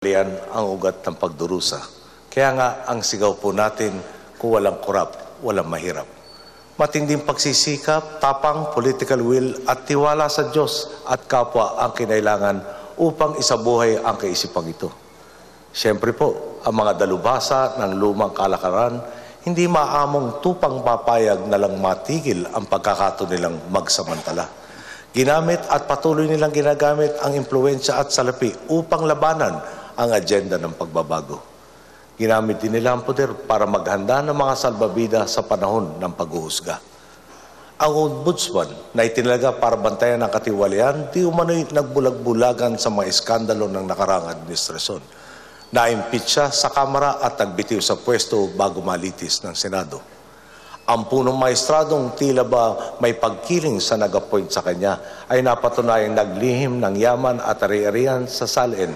ang ugat ng pagdurusa. Kaya nga ang sigaw po natin, kung walang korap, walang mahirap. Matinding pagsisikap, tapang, political will at tiwala sa Diyos at kapwa ang kinailangan upang isabuhay ang kaisipang ito. Siyempre po, ang mga dalubhasa ng lumang kalakaran hindi maamong tupang papayag na lang matigil ang pagkakato nilang magsamantala. Ginamit at patuloy nilang ginagamit ang impluwensya at salapi upang labanan ang agenda ng pagbabago. Ginamit din nila ang poder para maghanda ng mga salbabida sa panahon ng paghuhusga. Ang ombudsman na itinalaga para bantayan ang katiwalian, di umano'y nagbulag-bulagan sa mga iskandalo ng nakaraang administrasyon. Na-impeach siya sa Kamara at nagbitiw sa pwesto bago malitis ng Senado. Ang punong maestradong tila ba may pagkiling sa nag-appoint sa kanya ay napatunayang naglihim ng yaman at ari-arian sa salin,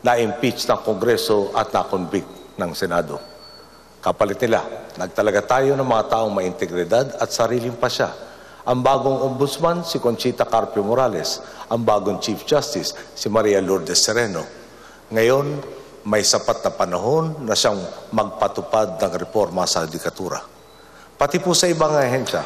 na-impeach ng Kongreso at na-convict ng Senado. Kapalit nila, nagtalaga tayo ng mga taong may integridad at sariling pasya. Ang bagong ombudsman, si Conchita Carpio Morales. Ang bagong Chief Justice, si Maria Lourdes Sereno. Ngayon, may sapat na panahon na siyang magpatupad ng reforma sa judikatura. Pati po sa ibang ahensya.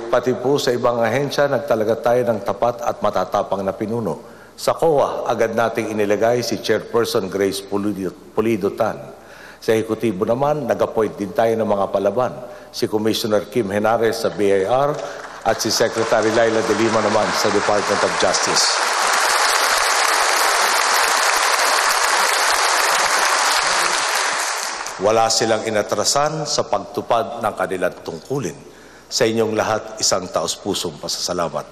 Pati po sa ibang ahensya, nagtalaga tayo ng tapat at matatapang na pinuno. Sa COA, agad nating inilagay si Chairperson Grace Pulido Tan. Sa ehekutibo naman, nag-appoint din tayo ng mga palaban. Si Commissioner Kim Henares sa BIR at si Secretary Laila De Lima naman sa Department of Justice. Wala silang inatrasan sa pagtupad ng kanilang tungkulin. Sa inyong lahat, isang taos-pusong pasasalamat.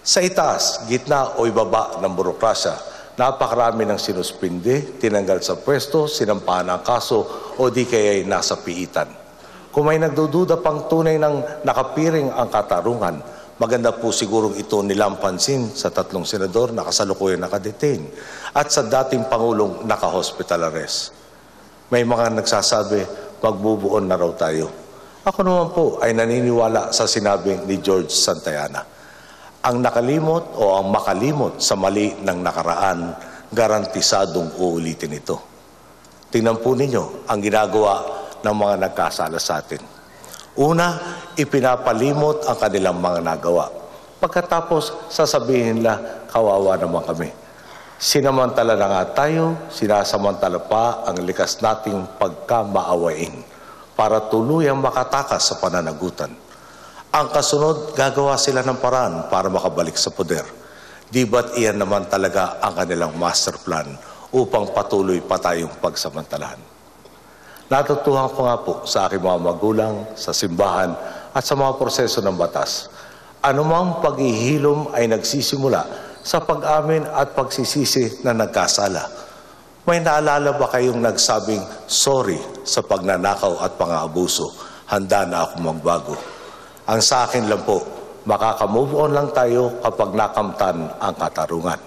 Sa itaas, gitna o ibaba ng burokrasya, napakarami ng sinuspindi, tinanggal sa pwesto, sinampahan ang kaso o di kaya'y nasa piitan. Kung may nagdududa pang tunay ng nakapiring ang katarungan, maganda po sigurong ito nilang pansin sa 3 senador na kasalukuyang nakadetain at sa dating Pangulong naka-hospital arrest. May mga nagsasabi, magbubuon na raw tayo. Ako naman po ay naniniwala sa sinabing ni George Santayana. Ang nakalimot o ang makalimot sa mali ng nakaraan, garantisadong uulitin ito. Tingnan po ninyo ang ginagawa ng mga nagkasala sa atin. Una, ipinapalimot ang kanilang mga nagawa. Pagkatapos, sasabihin nila, kawawa naman kami. Sinamantala na nga tayo, sinasamantala pa ang likas nating pagkamaawain para tuluyang makatakas sa pananagutan. Ang kasunod, gagawa sila ng paraan para makabalik sa poder. Di ba't iyan naman talaga ang kanilang master plan upang patuloy pa tayong pagsamantalahan? Natutuhan ko nga po sa aking mga magulang, sa simbahan at sa mga proseso ng batas. Anumang paghihilom ay nagsisimula sa pag-amin at pagsisisi na nagkasala. May naalala ba kayong nagsabing sorry sa pagnanakaw at pang-aabuso? Handa na ako magbago. Ang sa akin lang po, makaka-move on lang tayo kapag nakamtan ang katarungan.